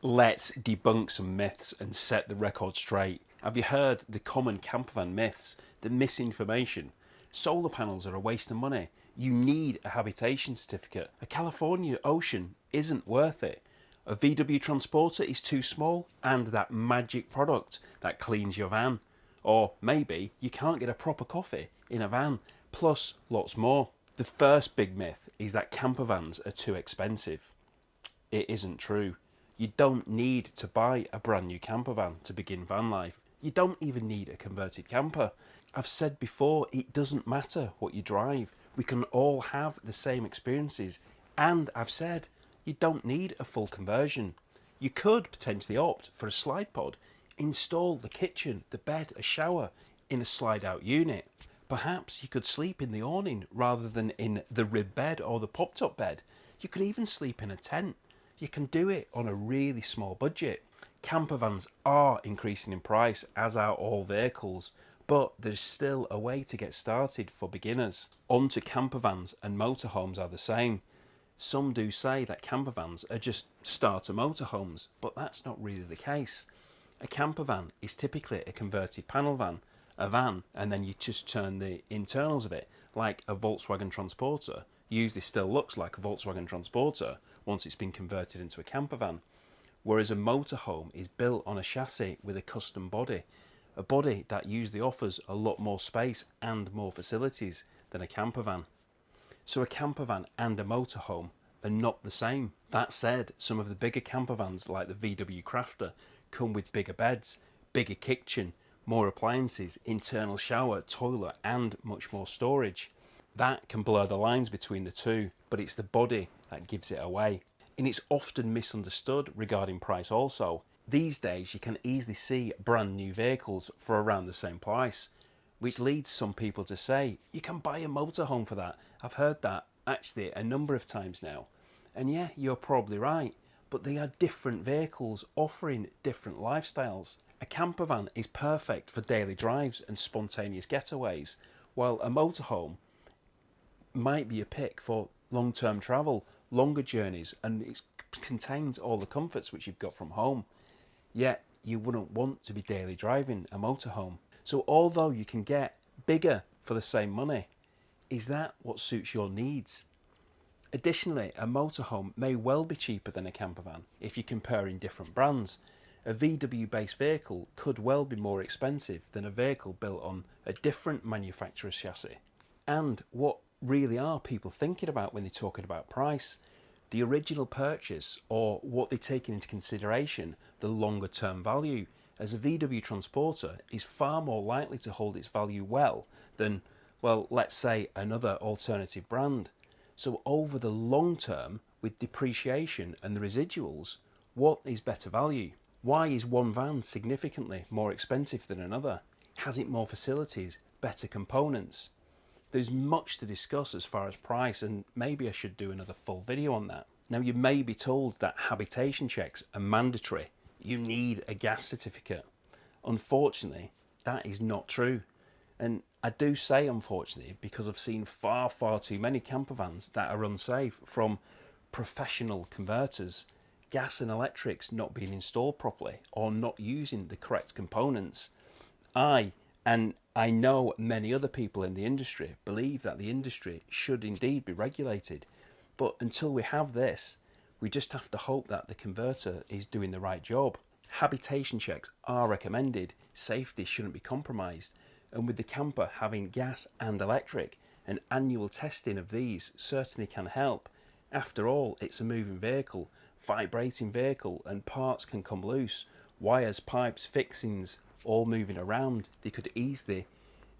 Let's debunk some myths and set the record straight. Have you heard the common campervan myths, the misinformation? Solar panels are a waste of money. You need a habitation certificate. A California Ocean isn't worth it. A VW transporter is too small, and that magic product that cleans your van. Or maybe you can't get a proper coffee in a van, plus lots more. The first big myth is that campervans are too expensive. It isn't true. You don't need to buy a brand new campervan to begin van life. You don't even need a converted camper. I've said before, it doesn't matter what you drive. We can all have the same experiences. And I've said, you don't need a full conversion. You could potentially opt for a slide pod, install the kitchen, the bed, a shower in a slide out unit. Perhaps you could sleep in the awning rather than in the rib bed or the pop top bed. You could even sleep in a tent. You can do it on a really small budget. Campervans are increasing in price, as are all vehicles, but there's still a way to get started for beginners. Onto campervans and motorhomes are the same. Some do say that campervans are just starter motorhomes, but that's not really the case. A campervan is typically a converted panel van, a van, and then you just turn the internals of it, like a Volkswagen Transporter. Usually still looks like a Volkswagen Transporter once it's been converted into a campervan. Whereas a motorhome is built on a chassis with a custom body, a body that usually offers a lot more space and more facilities than a campervan. So a campervan and a motorhome are not the same. That said, some of the bigger campervans like the VW Crafter come with bigger beds, bigger kitchen, more appliances, internal shower, toilet and much more storage. That can blur the lines between the two, but it's the body that gives it away. And it's often misunderstood regarding price also. These days you can easily see brand new vehicles for around the same price, which leads some people to say, you can buy a motorhome for that. I've heard that actually a number of times now. And yeah, you're probably right, but they are different vehicles offering different lifestyles. A campervan is perfect for daily drives and spontaneous getaways, while a motorhome might be a pick for long-term travel, longer journeys, and it contains all the comforts which you've got from home. Yet you wouldn't want to be daily driving a motorhome. So although you can get bigger for the same money, is that what suits your needs? Additionally, a motorhome may well be cheaper than a campervan if you're comparing different brands. A VW based vehicle could well be more expensive than a vehicle built on a different manufacturer's chassis. And what really are people thinking about when they're talking about price? The original purchase, or what they're taking into consideration, the longer term value, as a VW Transporter is far more likely to hold its value well than, well, let's say another alternative brand. So over the long term, with depreciation and the residuals, what is better value? Why is one van significantly more expensive than another? Has it more facilities, better components? There's much to discuss as far as price, and maybe I should do another full video on that. Now, you may be told that habitation checks are mandatory. You need a gas certificate. Unfortunately, that is not true. And I do say unfortunately because I've seen far too many campervans that are unsafe from professional converters, gas and electrics not being installed properly or not using the correct components. And I know many other people in the industry believe that the industry should indeed be regulated. But until we have this, we just have to hope that the converter is doing the right job. Habitation checks are recommended. Safety shouldn't be compromised. And with the camper having gas and electric, an annual testing of these certainly can help. After all, it's a moving vehicle, vibrating vehicle, and parts can come loose. Wires, pipes, fixings, all moving around. They could easily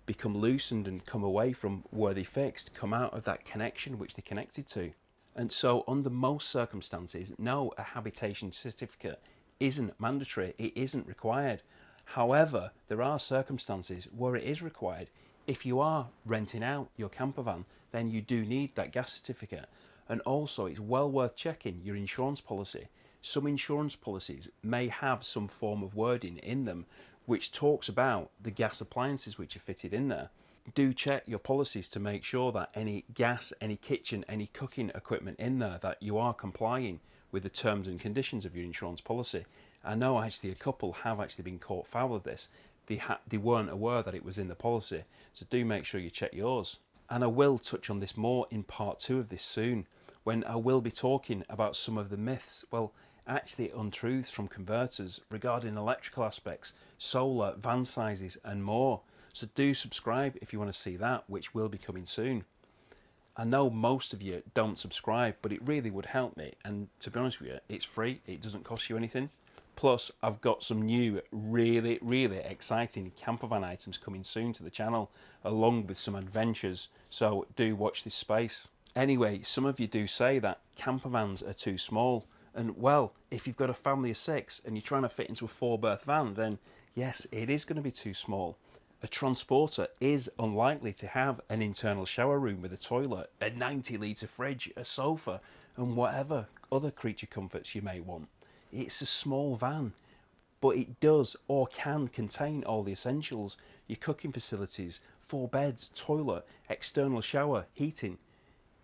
become loosened and come away from where they fixed, come out of that connection which they connected to. And so under most circumstances, no, a habitation certificate isn't mandatory, it isn't required. However, there are circumstances where it is required. If you are renting out your campervan, then you do need that gas certificate. And also, it's well worth checking your insurance policy. Some insurance policies may have some form of wording in them which talks about the gas appliances which are fitted in there. Do check your policies to make sure that any gas, any kitchen, any cooking equipment in there, that you are complying with the terms and conditions of your insurance policy. I know actually a couple have actually been caught foul with this. They weren't aware that it was in the policy, so do make sure you check yours. And I will touch on this more in part 2 of this soon, when I will be talking about some of the myths, well, actually untruths from converters regarding electrical aspects, solar, van sizes and more. So do subscribe if you want to see that, which will be coming soon. I know most of you don't subscribe, but it really would help me, and to be honest with you, it's free, it doesn't cost you anything. Plus, I've got some new, really exciting campervan items coming soon to the channel, along with some adventures, so do watch this space. Anyway, some of you do say that campervans are too small, and well, if you've got a family of 6 and you're trying to fit into a 4-berth van, then yes, it is going to be too small. A transporter is unlikely to have an internal shower room with a toilet, a 90-litre fridge, a sofa, and whatever other creature comforts you may want. It's a small van, but it does or can contain all the essentials: your cooking facilities, 4 beds, toilet, external shower, heating.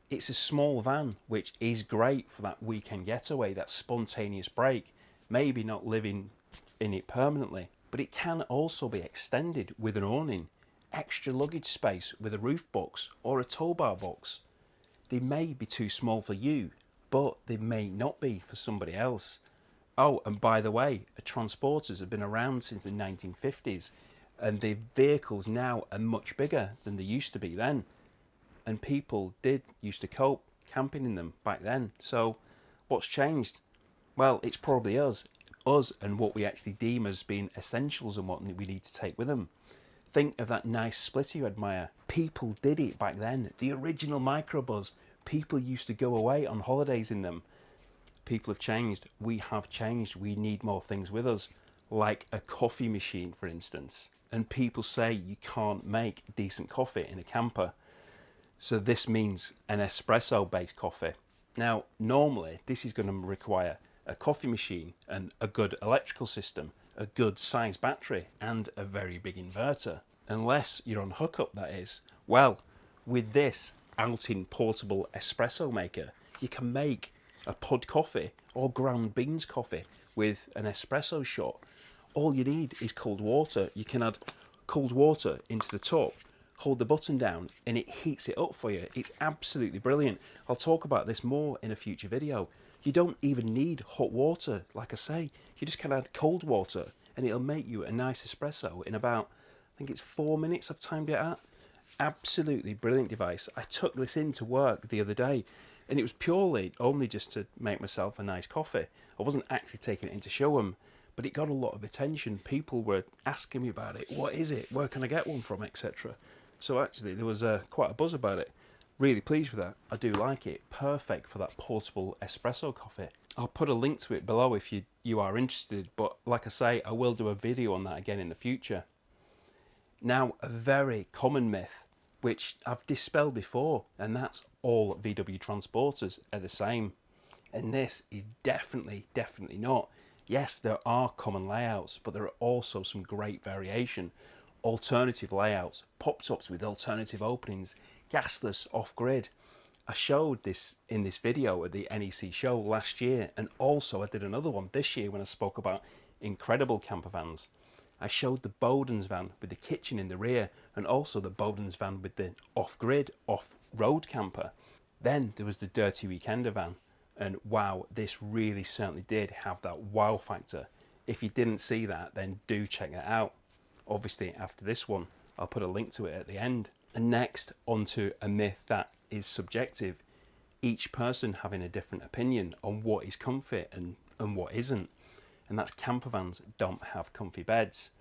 It's a small van, which is great for that weekend getaway, that spontaneous break, maybe not living in it permanently, but it can also be extended with an awning, extra luggage space with a roof box or a tow bar box. They may be too small for you, but they may not be for somebody else. Oh, and by the way, transporters have been around since the 1950s, and the vehicles now are much bigger than they used to be then. And people used to cope camping in them back then. So what's changed? Well, it's probably us and what we actually deem as being essentials and what we need to take with them. Think of that nice splitter you admire. People did it back then. The original microbus. People used to go away on holidays in them. People have changed. We have changed. We need more things with us, like a coffee machine, for instance. And people say you can't make decent coffee in a camper. So this means an espresso based coffee. Now, normally this is going to require a coffee machine and a good electrical system, a good size battery and a very big inverter. Unless you're on hookup, that is. Well, with this out-in portable espresso maker, you can make a pod coffee or ground beans coffee with an espresso shot. All you need is cold water. You can add cold water into the top, hold the button down, and it heats it up for you. It's absolutely brilliant. I'll talk about this more in a future video. You don't even need hot water, like I say. You just can add cold water and it'll make you a nice espresso in about, I think it's 4 minutes I've timed it at. Absolutely brilliant device. I took this into work the other day, and it was purely only just to make myself a nice coffee. I wasn't actually taking it in to show them, but it got a lot of attention. People were asking me about it. What is it? Where can I get one from? Etc. So actually there was quite a buzz about it. Really pleased with that. I do like it. Perfect for that portable espresso coffee. I'll put a link to it below if you are interested, but like I say, I will do a video on that again in the future. Now, a very common myth, which I've dispelled before, and that's all VW transporters are the same. And this is definitely not. Yes, there are common layouts, but there are also some great variation. Alternative layouts, pop-tops with alternative openings, gasless off-grid. I showed this in this video at the NEC show last year, and also I did another one this year when I spoke about incredible campervans. I showed the Bowden's van with the kitchen in the rear, and also the Bowden's van with the off-grid, off-road camper. Then there was the Dirty Weekender van, and wow, this really certainly did have that wow factor. If you didn't see that, then do check that out. Obviously after this one, I'll put a link to it at the end. And next, onto a myth that is subjective. Each person having a different opinion on what is comfy and what isn't. And that's campervans don't have comfy beds.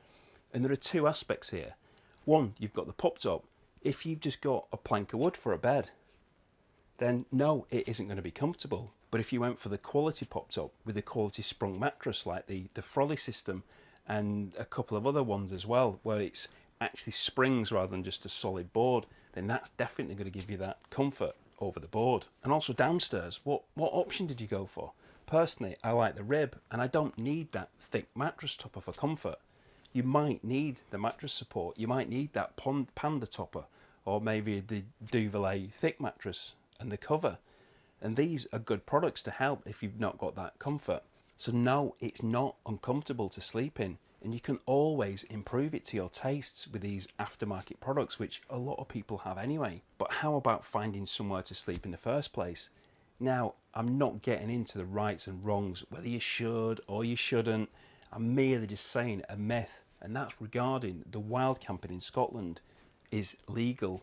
And there are two aspects here. One, you've got the pop top. If you've just got a plank of wood for a bed, then no, it isn't going to be comfortable. But if you went for the quality pop top with the quality sprung mattress like the Frolly system and a couple of other ones as well, where it's actually springs rather than just a solid board, then that's definitely going to give you that comfort over the board. And also downstairs, what option did you go for? Personally, I like the rib, and I don't need that thick mattress topper for comfort. You might need the mattress support, you might need that panda topper, or maybe the Duvet thick mattress and the cover. And these are good products to help if you've not got that comfort. So no, it's not uncomfortable to sleep in, and you can always improve it to your tastes with these aftermarket products, which a lot of people have anyway. But how about finding somewhere to sleep in the first place? Now, I'm not getting into the rights and wrongs, whether you should or you shouldn't. I'm merely just saying a myth, and that's regarding the wild camping in Scotland is legal.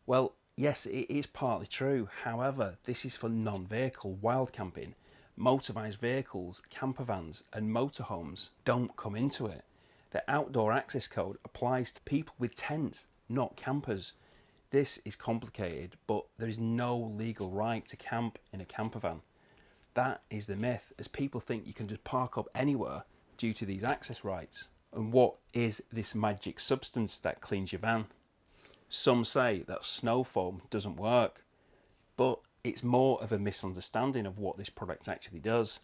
Well, yes, it is partly true. However, this is for non-vehicle wild camping. Motorised vehicles, campervans and motorhomes don't come into it. The outdoor access code applies to people with tents, not campers. This is complicated, but there is no legal right to camp in a campervan. That is the myth, as people think you can just park up anywhere due to these access rights. And what is this magic substance that cleans your van? Some say that snow foam doesn't work, but it's more of a misunderstanding of what this product actually does.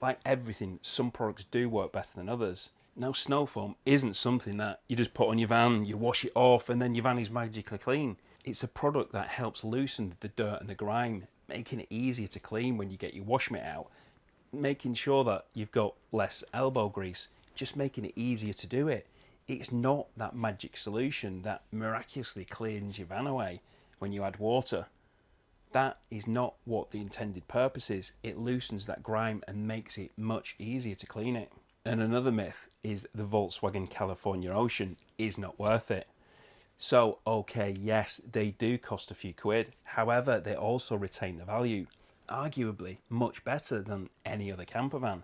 Like everything, some products do work better than others. Now, snow foam isn't something that you just put on your van, you wash it off, and then your van is magically clean. It's a product that helps loosen the dirt and the grime, making it easier to clean when you get your wash mitt out, making sure that you've got less elbow grease, just making it easier to do it. It's not that magic solution that miraculously cleans your van away when you add water. That is not what the intended purpose is. It loosens that grime and makes it much easier to clean it. And another myth is the Volkswagen California Ocean is not worth it. So, okay, yes, they do cost a few quid. However, they also retain the value, arguably much better than any other campervan.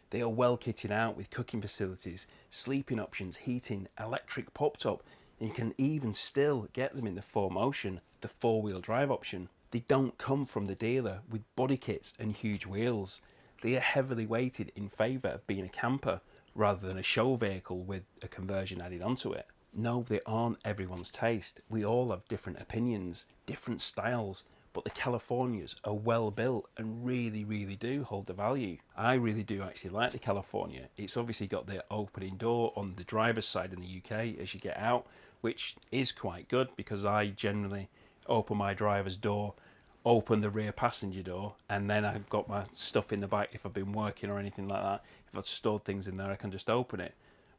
They are well kitted out with cooking facilities, sleeping options, heating, electric pop-top, and you can even still get them in the 4Motion, the four-wheel drive option. They don't come from the dealer with body kits and huge wheels. They are heavily weighted in favour of being a camper rather than a show vehicle with a conversion added onto it. No, they aren't everyone's taste. We all have different opinions, different styles, but the Californias are well built and really do hold the value. I really do actually like the California. It's obviously got the opening door on the driver's side in the UK as you get out, which is quite good because I generally open my driver's door, open the rear passenger door, and then I've got my stuff in the back if I've been working or anything like that. If I've stored things in there, I can just open it.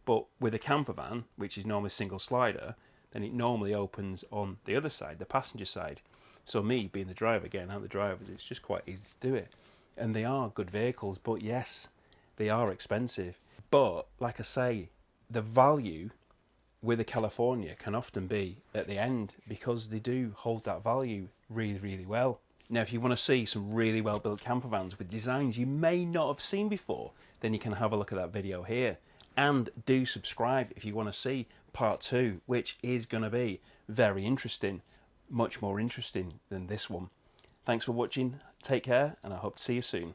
But with a campervan, which is normally single slider, then it normally opens on the other side, the passenger side. So me being the driver, getting out the drivers, it's just quite easy to do it. And they are good vehicles, but yes, they are expensive. But like I say, the value with a California can often be at the end because they do hold that value really well. Now, if you want to see some really well built campervans with designs you may not have seen before, then you can have a look at that video here. And do subscribe if you want to see part 2, which is going to be very interesting, much more interesting than this one. Thanks for watching, take care, and I hope to see you soon.